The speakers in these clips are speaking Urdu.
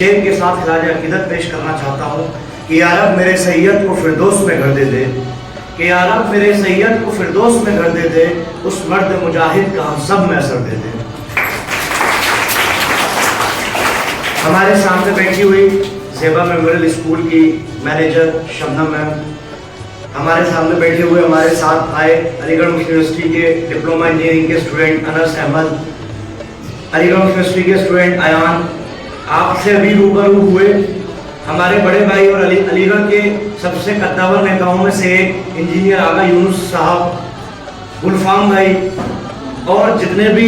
شعر کے ساتھ خراج عقیدت پیش کرنا چاہتا ہوں کہ یا رب میرے سید کو فردوس میں گھر دے دے، کہ یا رب میرے سید کو فردوس میں گھر دے دے، اس مرد مجاہد کا ہم سب میں اثر دے دے۔ ہمارے سامنے بیٹھی ہوئی زیبا میموریل اسکول کی مینیجر شبنم میم، ہمارے سامنے بیٹھے ہوئے ہمارے ساتھ آئے علی گڑھ مسلم یونیورسٹی کے ڈپلومہ انجینئرنگ کے اسٹوڈنٹ انس احمد، علی گڑھ مسلم یونیورسٹی کے اسٹوڈنٹ ایان، آپ سے ابھی روبرو ہوئے ہمارے بڑے بھائی اور علی گڑھ کے سب سے قدور نیتاؤں میں سے ایک انجینئر آغا یونس صاحب، گلفام بھائی، اور جتنے بھی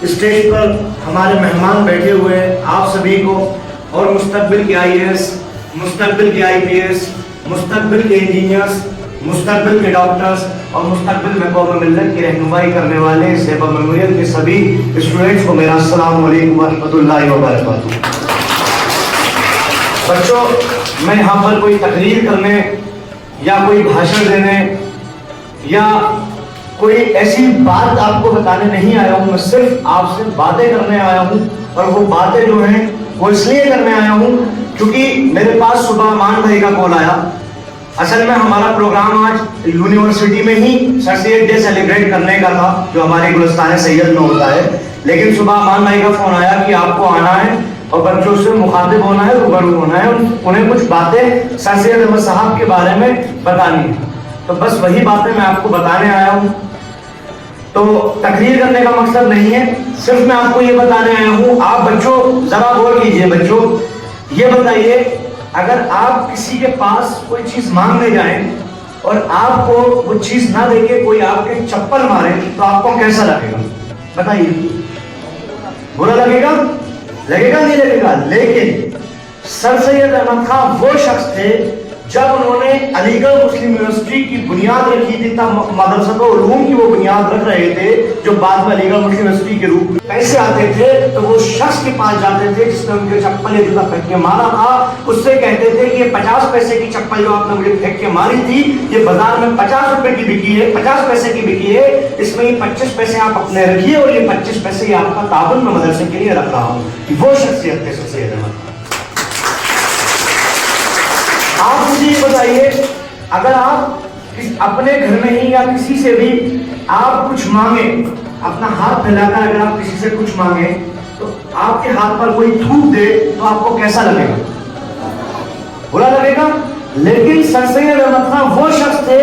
اسٹیج پر ہمارے مہمان بیٹھے ہوئے ہیں آپ سبھی کو، اور مستقبل کے آئی اے ایس، مستقبل کے آئی پی ایس، مستقبل کے انجینئرز، مستقبل کے ڈاکٹرز اور مستقبل میں قوم ملت کی رہنمائی کرنے والے زیبا میموریل کے سبھی اسٹوڈنٹس کو میرا السلام علیکم ورحمۃ اللہ وبرکاتہ۔ بچوں، میں یہاں پر کوئی تقریر کرنے یا کوئی بھاشن دینے یا کوئی ایسی بات آپ کو بتانے نہیں آیا ہوں، میں صرف آپ سے باتیں کرنے آیا ہوں، اور وہ باتیں جو ہیں وہ اس لیے کرنے آیا ہوں کیونکہ میرے پاس صبح امان بھائی کا کال آیا۔ اصل میں ہمارا پروگرام آج یونیورسٹی میں ہی سر سید ڈے سیلیبریٹ کرنے کا تھا جو ہمارے گلستان سید میں ہوتا ہے، لیکن صبح امان بھائی کا فون آیا کہ آپ کو آنا ہے اور بچوں سے مخاطب ہونا ہے، روبرو ہونا ہے، انہیں کچھ باتیں سر سید احمد صاحب کے بارے میں بتانی ہے، تو بس وہی باتیں میں آپ کو بتانے آیا ہوں۔ تو تقریر کرنے کا مقصد نہیں ہے، صرف میں آپ کو یہ بتانے آیا ہوں۔ آپ بچوں ذرا غور کیجئے، بچوں یہ بتائیے، اگر آپ کسی کے پاس کوئی چیز مانگنے جائیں اور آپ کو وہ چیز نہ دے کے کوئی آپ کے چپل مارے تو آپ کو کیسا لگے گا؟ بتائیے، برا لگے گا؟ لگے گا نہیں لگے گا؟ لیکن سر سید احمد خان وہ شخص تھے جب انہوں نے علی گڑھ مسلم یونیورسٹی کی بنیاد رکھی تھی، تب مدرسۃ علوم کی وہ بنیاد رکھ رہے تھے جو بعد میں علی گڑھ مسلم یونیورسٹی کے روپ میں پیسے آتے تھے تو وہ شخص کے پاس جاتے تھے جس نے ان کے چپل یا جوتا پھینک کے مارا تھا، اس سے کہتے تھے کہ یہ 50 پیسے کی چپل جو آپ نے مجھے پھینک کے ماری تھی یہ بازار میں 50 روپے کی بکی ہے، 50 پیسے کی بکی ہے، اس میں یہ 25 پیسے آپ اپنے رکھیے اور یہ 25 پیسے یہ آپ کا تعاون میں مدرسے کے لیے رکھ رہا ہوں۔ وہ شخصیت تھے سر سید احمد۔ آپ مجھے یہ بتائیے، اگر آپ اپنے گھر میں ہی یا کسی سے بھی آپ کچھ مانگیں، اپنا ہاتھ پھیلا کر اگر آپ کسی سے کچھ مانگیں تو آپ کے ہاتھ پر کوئی تھوک دے تو آپ کو کیسا لگے گا؟ برا لگے گا؟ لیکن سر سید احمد خان وہ شخص تھے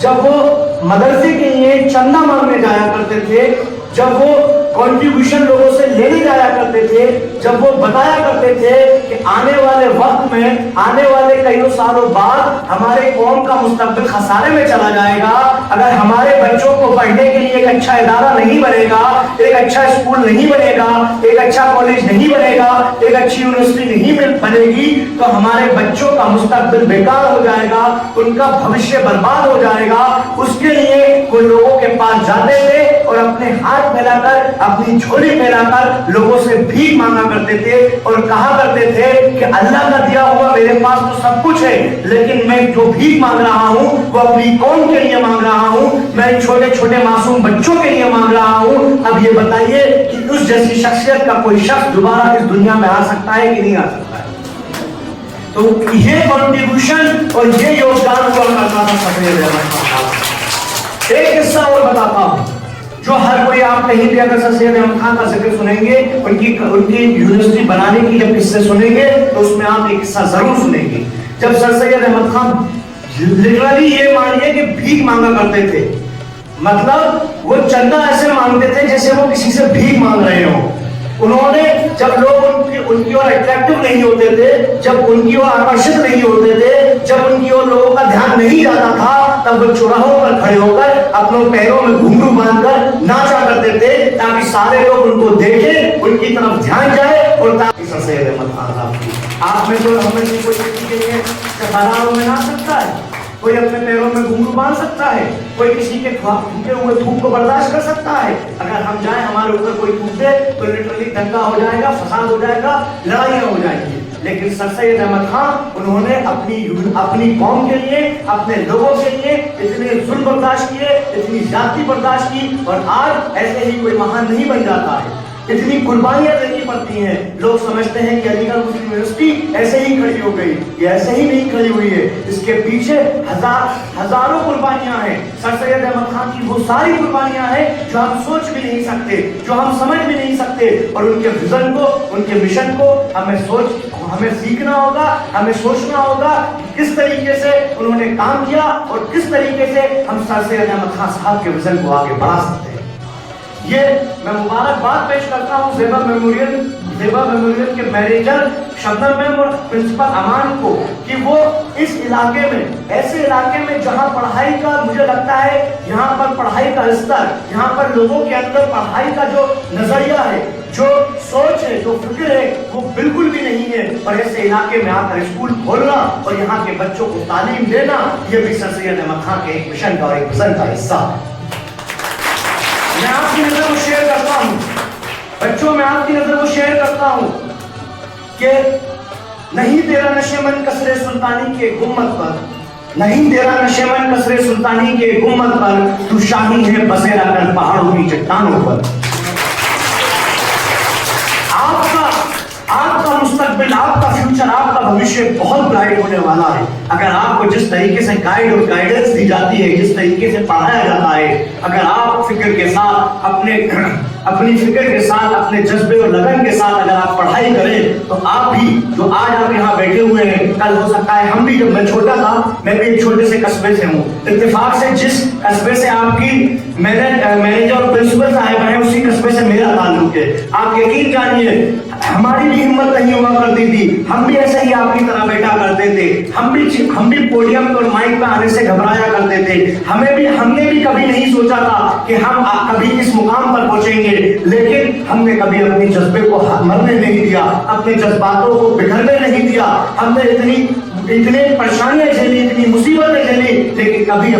جب وہ مدرسے کے لیے چندہ مانگنے جایا کرتے تھے، جب وہ کنٹریبیوشن لوگوں سے لینے جایا کرتے تھے، جب وہ بتایا کرتے تھے کہ آنے والے وقت میں، آنے والے کئی سالوں بعد ہمارے قوم کا مستقبل خسارے میں چلا جائے گا اگر ہمارے بچوں کو پڑھنے کے لیے ایک اچھا ادارہ نہیں بنے گا، ایک اچھا اسکول نہیں بنے گا، ایک اچھا کالج نہیں بنے گا، ایک اچھی یونیورسٹی نہیں بنے گی تو ہمارے بچوں کا مستقبل بیکار ہو جائے گا، ان کا بھوشیہ برباد ہو جائے گا۔ اس کے لیے وہ لوگوں کے پاس جاتے تھے اور اپنے ہاتھ پھیلا کر، اپنی جھولی پھیلا کر لوگوں سے بھیک مانگا کرتے تھے اور کہا کرتے تھے کہ اللہ کا دیا ہوا میرے پاس تو سب کچھ ہے، لیکن میں جو بھیک مانگ رہا ہوں وہ اپنی قوم کے لیے مانگ رہا ہوں، میں چھوٹے چھوٹے معصوم بچوں کے لیے مانگ رہا ہوں۔ اب یہ بتائیے کہ اس جیسی شخصیت کا کوئی شخص دوبارہ اس دنیا میں آ سکتا ہے کہ نہیں آ سکتا ہے؟ تو یہ کنٹریبیوشن اور یہ یوگدان ہوا کرتا تھا سر سید احمد خان۔ ایک قصہ اور بتاتا ہوں جو ہر کوئی، آپ کہیں بھی اگر سر سید احمد خان کا ذکر سنیں گے، ان کی یونیورسٹی بنانے کی جب قصے سنیں گے تو اس میں آپ ایک قصہ ضرور سنیں گے۔ جب سر سید احمد خان لٹرلی یہ مانیے کہ بھیک مانگا کرتے تھے، مطلب وہ چندہ ایسے مانگتے تھے جیسے وہ کسی سے بھیک مانگ رہے ہوں۔ انہوں نے جب لوگ ان کی اور اٹریکٹو نہیں ہوتے تھے، جب ان کی اور آکرشت نہیں ہوتے تھے، جب ان کی اور لوگوں کا دھیان نہیں جاتا تھا، تب وہ چوراہوں پر کھڑے ہو کر اپنے پیروں میں گھنگرو باندھ کر ناچا کرتے تھے تاکہ سارے لوگ ان کو دیکھیں، ان کی طرف دھیان جائے اور تاکہ سر سید احمد خان صاحب آپ میں تو ہمیں سے کوئی کسی کے لیے چہاروں میں نہ سکتا ہے، کوئی اپنے پیروں میں گھنگرو باندھ سکتا ہے، کوئی کسی کے تھوکے ہوئے تھوک کو برداشت کر سکتا ہے۔ اگر ہم جائیں ہمارے اوپر کوئی تھوک دے تو لٹرلی دنگا ہو جائے گا، فساد ہو جائے گا، لڑائیاں ہو جائیں گی۔ لیکن سر سید احمد خان انہوں نے اپنی قوم کے لیے، اپنے لوگوں کے لیے اتنے ظلم برداشت کیے، اتنی زیادتی برداشت کی، اور آج ایسے ہی کوئی مہان نہیں بن جاتا ہے، اتنی قربانیاں دینے کی پڑتی ہیں. لوگ سمجھتے ہیں کہ علی گڑھ مسلم یونیورسٹی ایسے ہی کھڑی ہو گئی. یہ ایسے ہی نہیں کھڑی ہوئی ہے. اس کے پیچھے ہزاروں قربانیاں ہیں. سر سید احمد خان کی وہ ساری قربانیاں ہیں جو ہم سوچ بھی نہیں سکتے, جو ہم سمجھ بھی نہیں سکتے. اور ان کے ویژن کو, ان کے مشن کو ہمیں سیکھنا ہوگا, ہمیں سوچنا ہوگا کس طریقے سے انہوں نے کام کیا اور کس طریقے سے ہم سر سید احمد خان صاحب کے ویژن کو آگے بڑھا سکتے ہیں. یہ میں مبارکباد پیش کرتا ہوں زیبا میموریل کے مینیجر شبنم میم اور پرنسپل امان کو کہ وہ اس علاقے میں, ایسے علاقے میں جہاں پڑھائی کا, مجھے لگتا ہے یہاں پر پڑھائی کا استر, یہاں پر لوگوں کے اندر پڑھائی کا جو نظریہ ہے, جو سوچ ہے, جو فکر ہے, وہ بالکل بھی نہیں ہے. اور ایسے علاقے میں آ کر اسکول کھولنا اور یہاں کے بچوں کو تعلیم دینا, یہ بھی سر سید احمد خان کے ایک مشن کا اور ایک ویژن کا حصہ ہے. میں آپ کی نظر کو شیئر کرتا ہوں بچوں, میں آپ کی نظر کو شیئر کرتا ہوں کہ نہیں تیرا نشے من کسرے سلطانی کے گمت پر, نہیں تیرا نشے من کسرے سلطانی کے گمت پر, تو شاہی ہے بسیرا کر پہاڑوں کی چٹانوں پر. آپ کا مستقبل, آپ کا فیوچر, آپ کا بھوشیہ بہت برائٹ ہونے والا ہے. اگر آپ کو جس طریقے سے گائیڈ اور گائیڈنس دی جاتی ہے, جس طریقے سے پڑھایا جاتا ہے, اگر آپ فکر کے ساتھ, اپنی فکر کے ساتھ, اپنے جذبے اور لگن کے ساتھ اگر آپ پڑھائی کریں تو آپ بھی, جو آج آپ یہاں بیٹھے ہوئے ہیں, کل ہو سکتا ہے ہم بھی, جب میں چھوٹا تھا میں بھی ایک چھوٹے سے قصبے سے ہوں, اتفاق سے جس قصبے سے آپ کی مینیجر اور پرنسپل صاحب ہیں اسی قصبے سے میرا تعلق ہے. آپ یقین جانیے ہماری بھی ہمت نہیں ہوا کرتی تھی, ہم بھی ایسے ہی آپ کی طرح بیٹھا کرتے تھے, ہم بھی پوڈیم اور مائک پہ آنے سے گھبرایا کرتے تھے. ہم نے بھی کبھی نہیں سوچا تھا کہ ہم کبھی اس مقام پر پہنچیں گے, لیکن ہم نے کبھی اپنے جذبے کو مرنے نہیں دیا, اپنے جذباتوں کو بگڑنے نہیں دیا. ہم نے اتنی پریشانیاں جھیلی, اتنی مصیبتیں جھیلی, لیکن کبھی